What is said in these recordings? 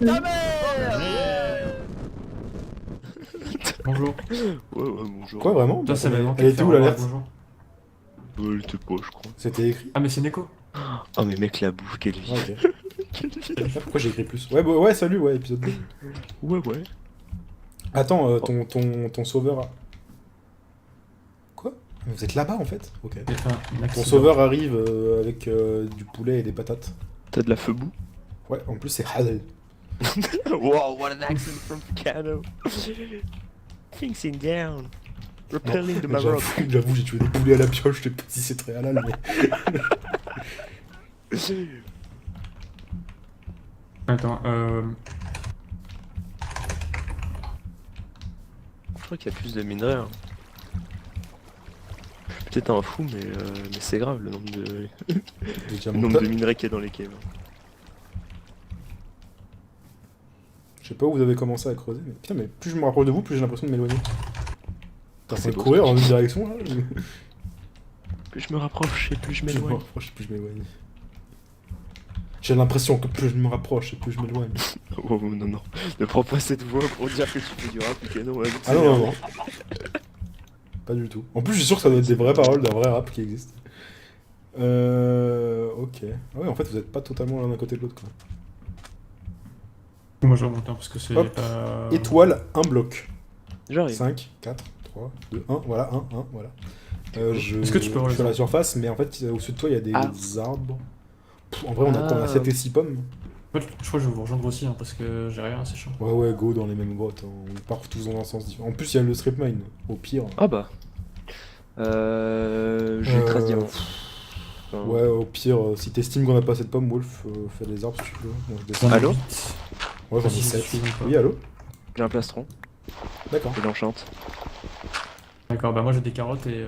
Et ta mère. Bonjour. Ouais, bonjour. Quoi, vraiment? Toi, ça m'a manqué. Elle de était faire où un l'alerte? bonjour. Elle était pas, je crois. C'était écrit? Ah, mais c'est Neko. Oh, mais mec, la bouffe, quelle vie. Ah, ok. Ah, pourquoi j'ai écrit plus? Ouais, ouais, salut, ouais, épisode 2. Ouais. Attends, ton sauveur a... Quoi? Mais vous êtes là-bas, en fait? Ok. J'ai fait un Ton accident. sauveur arrive avec du poulet et des patates. T'as de la feubou? Ouais, en plus, c'est halal. Wow, what an accent from Kano. Things in down. Repelling the Maroc. J'avoue, j'ai tué des poulets à la pioche, je sais pas si c'est très halal, mais... Attends, Je crois qu'il y a plus de minerais. Hein. Peut-être un fou, mais c'est grave le nombre de, Déjà, le nombre de minerais qu'il y a dans les caves. Je sais pas où vous avez commencé à creuser, mais putain, mais plus je me rapproche de vous, plus j'ai l'impression de m'éloigner. T'es en train C'est de beau, courir ça. dans une direction, là? Plus je me rapproche et plus je Plus je me m'éloigne. rapproche, plus je m'éloigne. J'ai l'impression que plus je me rapproche et plus je m'éloigne. Oh non. Ne prends pas cette voix pour dire que tu fais du rap, Kano. Ouais, Ah non. Pas du tout. En plus, je suis sûr que ça doit être des vraies paroles d'un vrai rap qui existe. Ok. Ah ouais, en fait, vous êtes pas totalement l'un à côté de l'autre, quoi. moi je remonte parce que c'est Hop. pas... Étoile, un bloc. J'arrive. 5, 4, 3, 2, 1, voilà, 1, voilà. Est-ce que tu peux je suis à la relever surface, mais en fait, au-dessus de toi, il y a des Ah. arbres. En vrai, on a quoi? On a 7 et 6 pommes. Moi, je crois que je vais vous rejoindre aussi, hein, parce que j'ai rien, c'est chiant. Ouais, go dans les mêmes grottes. Hein. On part tous dans un sens différent. En plus, il y a le strip mine, au pire. Ah bah. J'ai 13 diamants. Enfin, Ouais, au pire, si t'estimes qu'on a pas assez de pommes, Wolf, fais des arbres si tu veux. Moi, je descends. Allô? Ouais, j'en ai Si, 7. si, si, Oui, allô? J'ai un plastron, D'accord. il enchante. D'accord, bah moi j'ai des carottes et...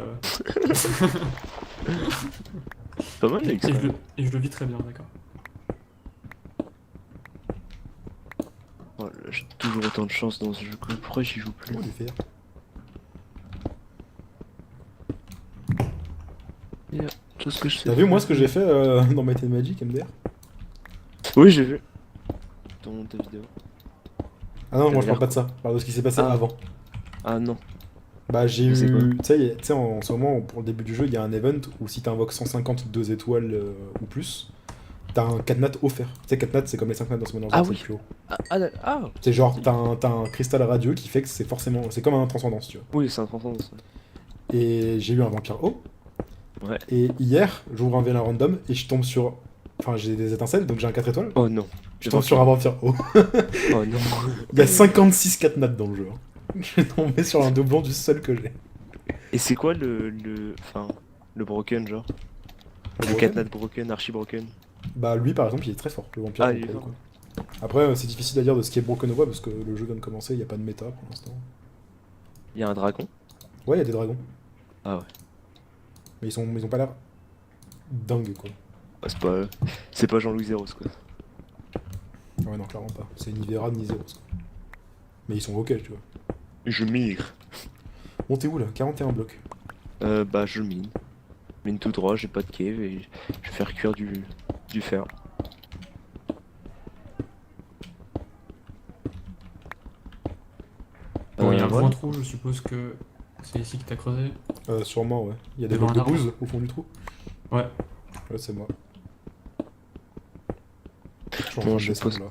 Pas mal, mec. et, je le vis très bien, d'accord. Oh là, j'ai toujours autant de chance dans ce jeu. Pourquoi j'y joue plus? Comment les faire? Tout ce que je sais. T'as vu, moi, ce que j'ai fait dans Might and Magic, MDR? Oui, j'ai vu. Dans ta vidéo. Ah non, moi, je l'air parle pas de ça. Je parle de ce qui s'est passé Ah. avant. Ah non. Bah, j'ai C'est quoi eu. Tu sais, en ce moment, pour le début du jeu, il y a un event où si t'invoques 152 étoiles ou plus, t'as un cadenat offert. Tu sais, cadenat, c'est comme les 5 nattes dans ce Summoner's Ah Wrath, oui. c'est le plus haut. Ah C'est genre, t'as un cristal radieux qui fait que c'est forcément. C'est comme un transcendance, tu vois. oui, c'est un transcendance. Et j'ai eu un vampire haut. Ouais. Et hier, j'ouvre un VLAN random et je tombe sur. Enfin, j'ai des étincelles, donc j'ai un 4 étoiles. Oh non. Je tombe sur un vampire haut. Oh non. Il y a 56 cadenas dans le jeu. Hein. Je suis tombé sur un doublon du seul que j'ai. Et c'est quoi enfin, le broken, genre? Le cadenat broken, archi broken. Bah, lui par exemple, il est très fort, le vampire. Ah, donc, il est pour le fort. coup. Après, c'est difficile à dire de ce qui est broken ou pas parce que le jeu vient de commencer, il n'y a pas de méta pour l'instant. Il y a un dragon. Ouais, il y a des dragons. Ah ouais. Mais ils ont pas l'air dingues quoi. Ah, c'est pas Jean-Louis Zéros, quoi. Ouais, non, clairement pas. C'est ni Vera ni Zeros quoi. Mais ils sont ok, tu vois. Je mire. Bon, t'es où là? 41 blocs. Bah je mine. Mine tout droit, j'ai pas de cave et je vais faire cuire du fer. Bon, il y a un voilà. grand trou, je suppose que c'est ici que t'as creusé. Sûrement, ouais. Il y a des Devant blocs de un arbre. bouse au fond du trou. Ouais. Ouais, c'est moi. Je suis en Bon, train de je descendre, pose- là.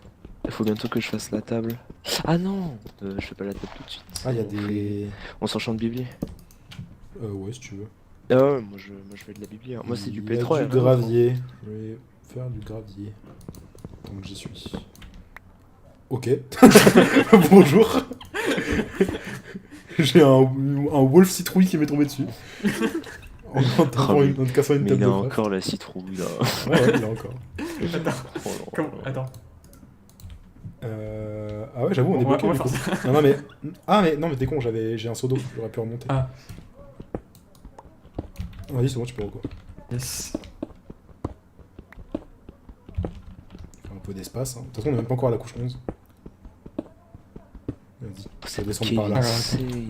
Il faut bientôt que je fasse la table. Ah non, je fais pas la table tout de suite. Ah, il y a On des. fait- On s'enchante biblier. Ouais, si tu veux. Ah ouais, moi je fais de la biblier. Hein. Moi c'est du Il y a P3. du gravier. Je vais faire du gravier. Donc j'y suis. Ok. Bonjour. J'ai un wolf citrouille qui m'est tombé dessus. En te cassant une Mais table il a de craft. encore la citrouille là. Ouais, il a encore. Attends, Oh là comment... là. Attends. Ah ouais, j'avoue, on est On va- bloqué on du va coup. faire Non, non, mais. Ah, mais non, mais t'es con, j'ai un seau d'eau, j'aurais pu remonter. Ah. Vas-y, c'est bon, tu peux quoi. Yes. Un peu d'espace. Hein. De toute façon, on est même pas encore à la couche 11. Vas-y, ça descend par là. Alors, insane.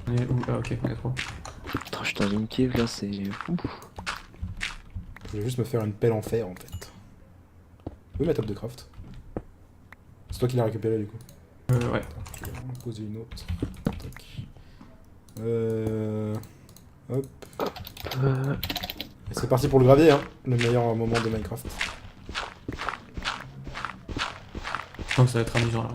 On est où? Ah, ok, on est trop. Putain, je suis dans une cave là, c'est ouf. Je vais juste me faire une pelle en fer en fait. Où est ma table de craft? C'est toi qui l'as récupéré du coup. Ouais. Je vais en poser une autre. Tac. Hop. Et c'est parti pour le gravier, hein. Le meilleur moment de Minecraft. Donc ça va être amusant là.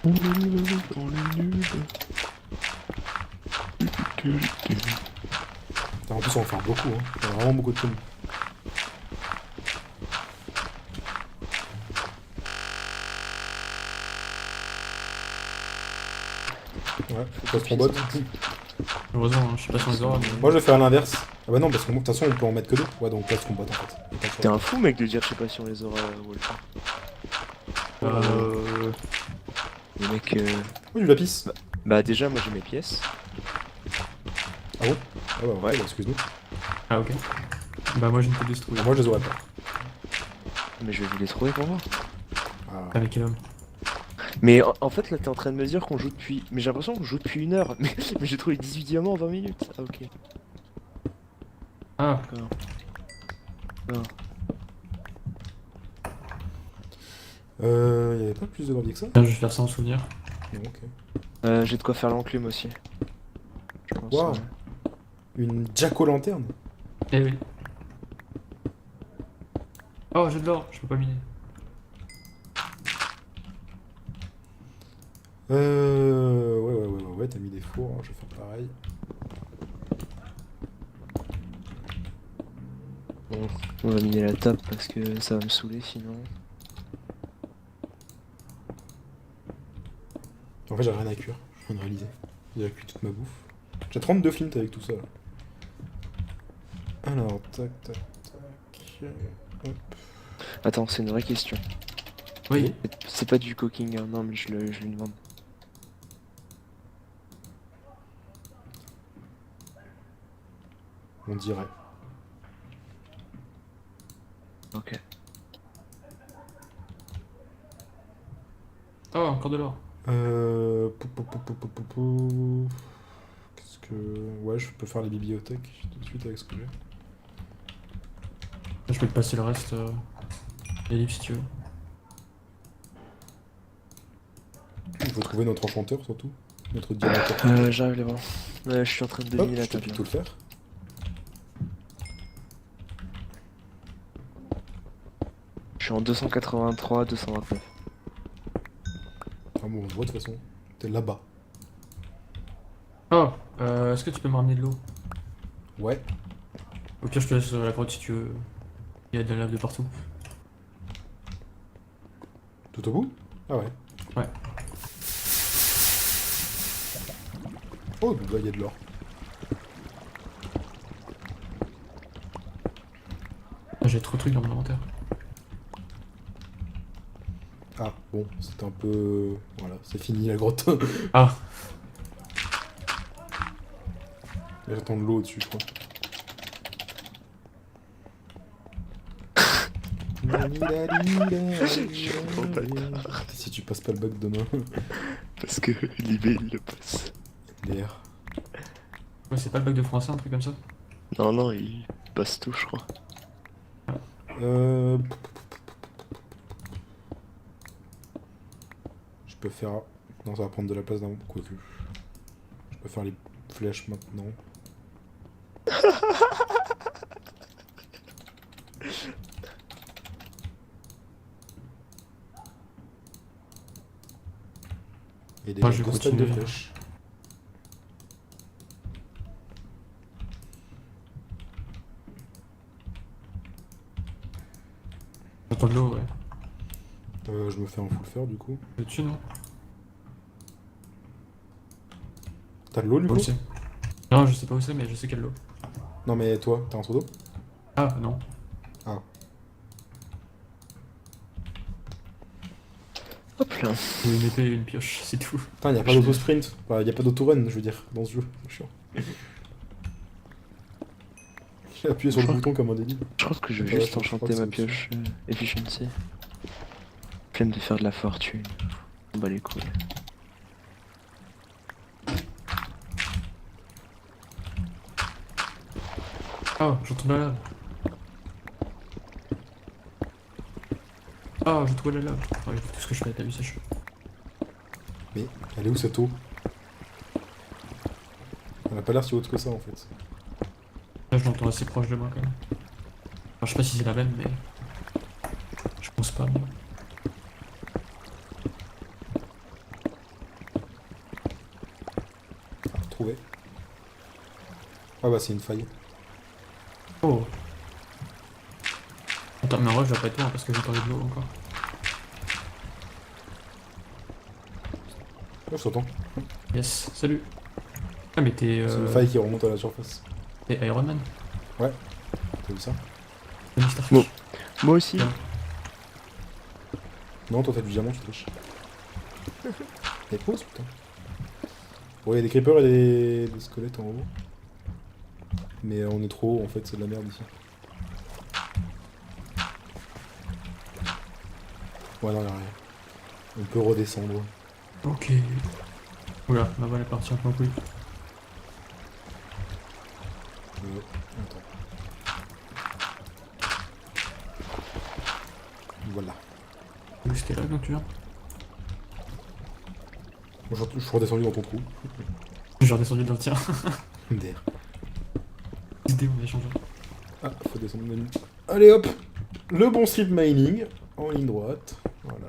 On est nul. En plus, on va faire beaucoup, hein. On a vraiment beaucoup de thunes. Ouais, faut pas se trombote. Heureusement, hein, je sais pas si on les aura. Mais... Moi, je vais faire l'inverse. Ah bah non, parce que de toute façon, on peut en mettre que deux. Ouais, donc pas se trombote en fait. Y a pas de T'es choix. un fou mec de dire je sais pas si on les aura Wolf. Les mecs Oh, du lapis. Bah déjà moi j'ai mes pièces. Ah bon? Ah bah ouais, bah, excuse-nous. Ah ok. Bah moi j'ai une peu de trouver. Ah, moi, je les aurais pas. Mais je vais vous les trouver pour voir. Ah. Avec quel homme? Mais en fait là t'es en train de me dire qu'on joue depuis... Mais j'ai l'impression qu'on joue depuis 1 heure. Mais j'ai trouvé 18 diamants en 20 minutes. Ah ok. Ah, D'accord. Non. Y'avait pas plus de gravier que ça? tiens, je vais faire ça en souvenir. Non, ok. J'ai de quoi faire l'enclume aussi. Je pense. Waouh. Une jack-o'-lanterne. Eh oui. Oh, j'ai de l'or, je peux pas miner. Ouais, t'as mis des fours, hein, je vais faire pareil. Bon, on va miner la table parce que ça va me saouler sinon. En fait, j'ai rien à cuire, je viens de réaliser. J'ai déjà cuit toute ma bouffe. J'ai 32 flint avec tout ça. Là. Alors, tac. Hop. Attends, c'est une vraie question. Oui. C'est pas du cooking, hein. Non mais je le demande. On dirait. Ok. Oh, encore de l'or. Qu'est-ce que... Ouais, je peux faire les bibliothèques tout de suite avec ce que j'ai. Je peux te passer le reste. Ellipse si tu veux. Il faut trouver notre enchanteur surtout. Notre diamant. J'arrive les voir. Ouais, je suis en train de Hop, miner la je te table. pique là. tout le fer. Je suis en 283, 229. Ah bon, on se voit de toute façon. T'es là-bas. Oh, est-ce que tu peux me ramener de l'eau? Ouais. Au pire, je te laisse la grotte si tu veux. Il y a de la lave de partout. Tout au bout? Ah ouais. Ouais. Oh, bah il y a de l'or. J'ai trop de trucs dans mon inventaire. Ah, bon, c'était un peu... Voilà, c'est fini la grotte. Ah, Là, j'attends de l'eau au-dessus, je crois. Si tu passes pas le bug demain. Parce que Libé il le passe. LR. ouais, c'est pas le bac de français, un truc comme ça? Non, il passe tout, je crois. Je peux faire... Non, ça va prendre de la place dans... Quoique... Je peux faire les flèches maintenant. Et déjà Moi, je vais 2 stacks de continuer. flèches. J'entends de l'eau, ouais. Je me fais un full fer du coup. Le dessus, non? T'as de l'eau du Pas coup? où c'est. Non, je sais pas où c'est, mais je sais qu'il y a de l'eau. Non mais toi, t'as un seau d'eau? Ah, non. Ah. Hop là. Une épée et une pioche, c'est tout. Putain, y a pas d'auto-sprint. Enfin, y a pas d'auto-run, je veux dire, dans ce jeu. C'est chiant. J'ai appuyé sur le bouton comme un débile. Je crois que je vais Ouais, juste je crois enchanter que ma c'est pioche efficiency. Flemme de faire de la fortune. On bat les couilles. Oh, j'entends de la lave. Ah, j'ai trouvé la lave. Ouais, tout ce que je fais, t'as vu, c'est chaud. Mais elle est où cette eau? Elle a pas l'air si haute que ça en fait. Là, je l'entends assez proche de moi quand même. Enfin, je sais pas si c'est la même, mais. Je pense pas, mais. Ah, trouvé. Ah bah c'est une faille. Oh! Attends, mais en vrai, je vais pas être loin parce que j'ai parlé de l'eau encore. Oh, je t'entends. Yes, salut! Ah, mais t'es. C'est une faille qui remonte à la surface. T'es Iron Man? T'as vu ça? T'es Mr. Fish? Bon. Moi aussi. Ouais. Non, toi t'as du diamant, tu triches. Mais pause putain. Bon, il y a des creepers et des squelettes en haut. Mais on est trop haut en fait, c'est de la merde ici. Ouais, non, y'a rien. On peut redescendre. Ok. Oula, ma voix est partie un peu en couille. Attends. Voilà. Où c'était là quand tu viens? Moi, je suis redescendu dans ton trou. J'ai redescendu dans le tien. Der. Idée, on va changer. Ah, faut descendre de allez hop. Le bon strip mining. En ligne droite. Voilà.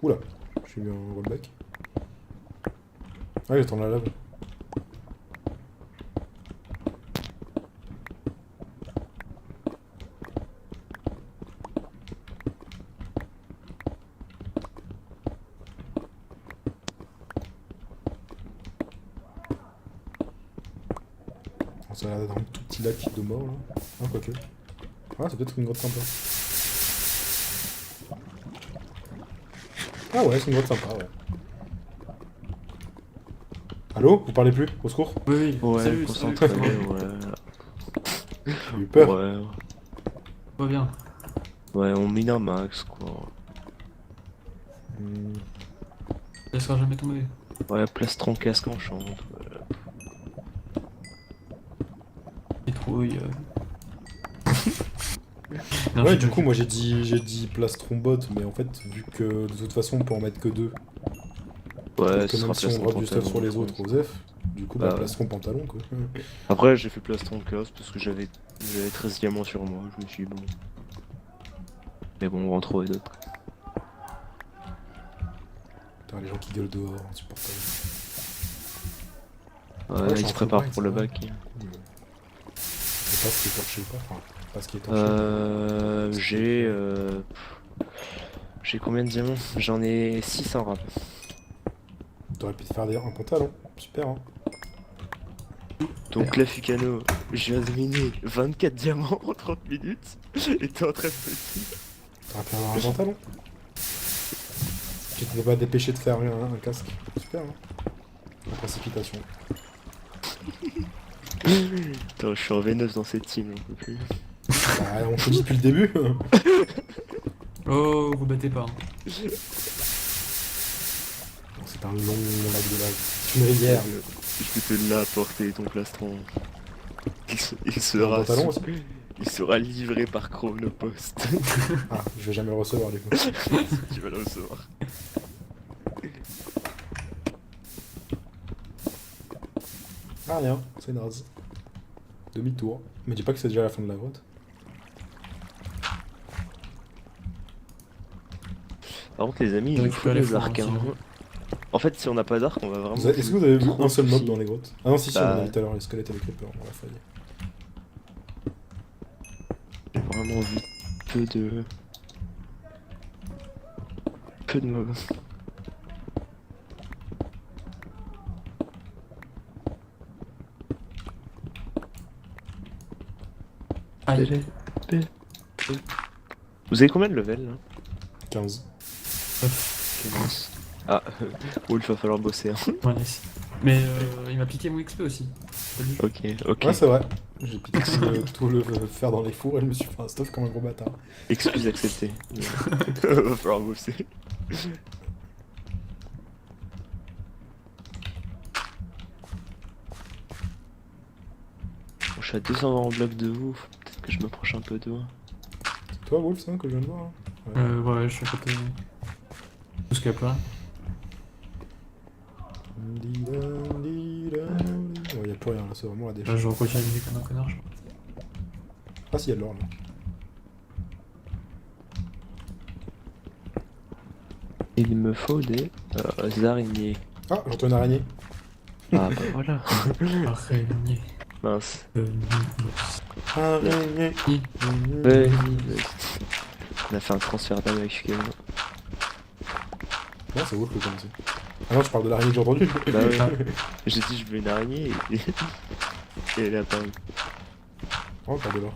Oula. J'ai eu un rollback. Ah, j'attends la lave. Ça a l'air d'être un tout petit lac de mort là. Ah, quoique. Ah, c'est peut-être une grotte sympa. Ah ouais, c'est une grotte sympa, ouais. Allô? Vous parlez plus? Au secours? Oui, oui, Ouais, salut, concentré, salut. ouais. J'ai eu peur. Ouais. Tout va bien. Ouais, on mine un max, quoi. Hmm. Laissera jamais tomber. Ouais, plastron casque enchante. Détrouille. Non, Ouais, j'ai du pas- coup, moi j'ai dit plastron bot, mais en fait, vu que de toute façon on peut en mettre que deux, Ouais, et que ce même sera si on plastron drop du stuff sur les pantalon, autres aux F, du coup, Bah bah, ouais. plastron pantalon quoi. Après, j'ai fait plastron casque parce que j'avais 13 diamants sur moi. Je me suis dit, bon. Mais bon, on va en trouver d'autres. Putain, les gens qui gueulent dehors, insupportable. Ouais, je suis ils en se préparent full pour le grind, bac. Je sais pas ce qui est torché ou pas, enfin, pas ce qui est torché. J'ai combien de diamants? J'en ai 600 rap. T'aurais pu te faire un pantalon, super hein. Donc là, Fukano, je viens de miner 24 diamants en 30 minutes et t'es en train de me dire. T'aurais pu avoir un pantalon. Tu t'étais pas dépêché de faire un casque, super hein. En précipitation. Attends, je suis en V9 dans cette team, j'en peux plus. Bah, on te dit depuis le début. Oh, vous battez pas. Hein. C'est un long lac de lave. C'est une rivière. Je peux te l'apporter ton plastron. Il Un sera, pantalon aussi. il sera livré par Chronopost. Ah, je vais jamais le recevoir du coup. Tu vas le recevoir. Ah rien, c'est naze. Demi-tour. Mais dis pas que c'est déjà la fin de la grotte. Par contre, les amis, il J'ai nous faut récupéré les des fleurs, arcs. hein, hein. sinon. En fait, si on n'a pas d'arc, on va vraiment. Est-ce que vous avez vu trop un seul mob soucis. dans les grottes? Ah non, si, Bah. on a vu tout à l'heure les squelettes et les creepers, on l'a failli. J'ai vraiment vu peu de. Peu de mobs. Aïe. Vous avez combien de level là? 15. 15. Ah, Wolf, va falloir bosser. Hein. Ouais, nice. Mais il m'a piqué mon XP aussi. T'as vu? Ok. Ouais, c'est vrai. J'ai piqué tout le fer dans les fours et je me suis fait un stuff comme un gros bâtard. Excuse acceptée. Va falloir bosser. Bon, je suis à 220 en bloc de vous, faut peut-être que je m'approche un peu de vous. C'est toi, Wolf, ça, que je viens de voir hein? Ouais, je suis à côté. Tout ce qu'il y a plein. Ouais, y a plus rien là, c'est vraiment la Là, décharge. je reconnais la musique comme un connard, je crois. Ah si, y a de l'or là. Il me faut des araignées. Ah, j'entends une araignée. Ah bah voilà. Araignée. Mince. Araignée. On a fait un transfert d'âme avec Shikemo. Non, c'est Wolf le commencer. Ah non, je parle de l'araignée que j'ai entendue. Bah ouais. J'ai dit je veux une araignée et elle a apparu. Oh, encore de l'or.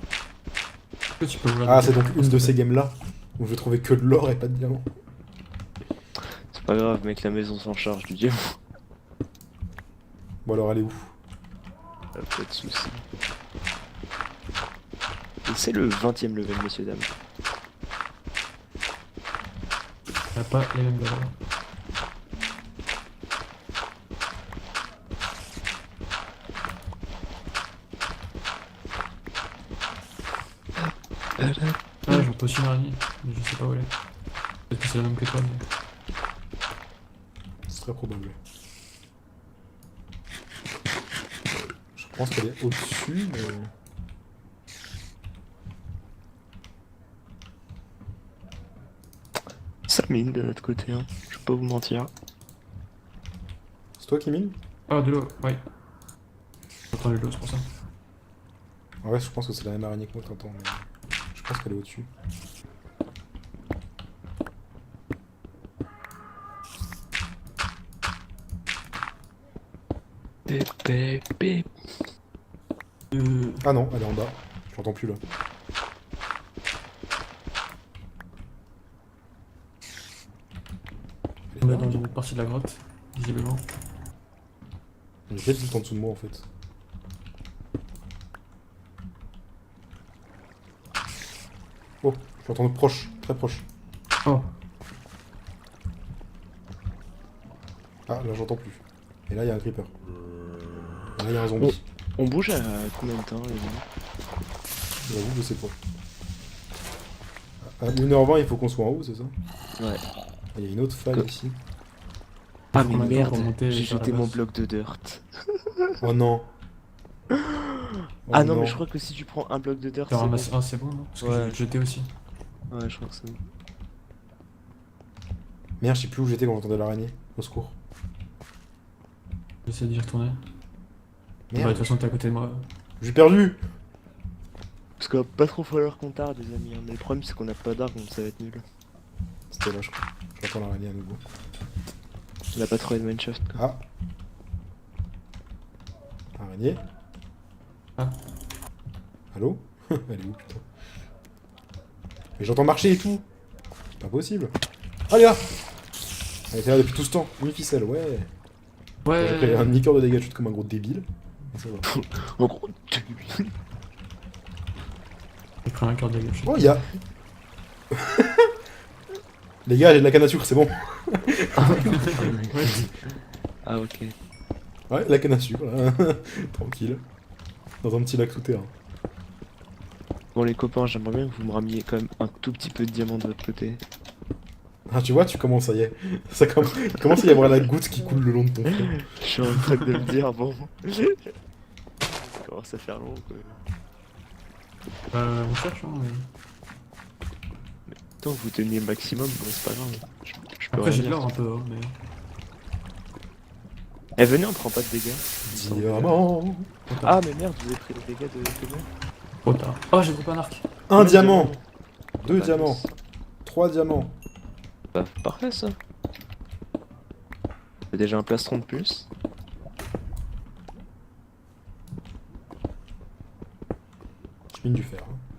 Est-ce que tu peux ouvrir Ah, des- c'est donc une de ces games là où je trouvais que de l'or et pas de diamant. C'est pas grave mec, la maison s'en charge du diamant. Bon alors, elle est où? Pas de soucis. Et c'est le 20ème level messieurs dames. Il n'y a pas les mêmes valeurs. Ah, j'entends aussi une araignée, mais je sais pas où elle est. Peut-être que c'est la même que toi, mais... C'est très probable. Je pense qu'elle est au-dessus, mais... Ça mine de notre côté, hein. Je vais pas vous mentir. C'est toi qui mine? Ah, de l'eau, oui. J'entends de l'eau, c'est pour ça. Ah ouais, je pense que c'est la même araignée que moi que t'entends, mais... Je pense qu'elle est au-dessus. Bip. Ah non, elle est en bas. Je l'entends plus là. On est dans une autre partie de la grotte, visiblement. Il y a peut-être juste en dessous de moi en fait. Oh, je l'entends proche, très proche. Oh, Ah, là j'entends plus. Et là il y a un creeper. Et là il y a un zombie. On bouge à combien de temps les amis? J'avoue, je sais pas. À 1h20, il faut qu'on soit en haut, c'est ça? Ouais. Il y a une autre faille Quoi ici. Ah Combien mais de temps pour merde, monter j'ai vers la jeté mon base bloc de dirt. Oh non. Oh Ah non mais je crois que si tu prends un bloc de dirt t'as c'est ramassé bon. un, c'est bon, non? Parce que Ouais. je vais te jeter aussi. Ouais je crois que c'est bon. Merde, je sais plus où j'étais quand j'entendais l'araignée. Au secours. J'essaie d'y retourner. Bah, de Merde, toute façon, t'es à côté de moi. j'ai perdu. Parce qu'il va pas trop falloir qu'on tarde les amis, hein. Mais le problème c'est qu'on a pas d'arc donc ça va être nul. C'était là, je crois. J'entends l'araignée à nouveau. On a pas trouvé de mineshaft. Ah. Araignée. Ah. Allô? Elle est où, putain? Mais j'entends marcher et tout. Pas possible. Allez là. Elle était là depuis tout ce temps. Une ficelle, ouais. J'ai pris un Ouais. demi-cœur de dégâts chute comme un gros débile. Et ça va. En gros, J'ai pris un cœur de gauche. Oh, il y a... Les gars, j'ai de la canne à sucre, c'est bon. ah ok. Ouais, la canne à sucre, là. Tranquille. Dans un petit lac souterrain. Bon les copains, j'aimerais bien que vous me ramiez quand même un tout petit peu de diamant de votre côté. Ah, tu vois, tu commences, ça y est. Ça il commence à y avoir la goutte qui coule le long de ton front. Je suis en train de le dire, bon. Ça commence à faire long quoi. On cherche, hein, mais... Tant que vous teniez le maximum, bon, c'est pas grave. Je peux Après, rien j'ai de dire. l'or un peu, hein, mais... Eh venez, on prend pas de dégâts. Diamant. Ah mais merde, vous avez pris les dégâts de Clément. Trop tard. Oh, j'ai droppé un arc. Un diamant. Bah, 2 diamants. 3 diamants. Bah, parfait ça. T'as déjà un plastron de plus. Je mine du fer. Hein.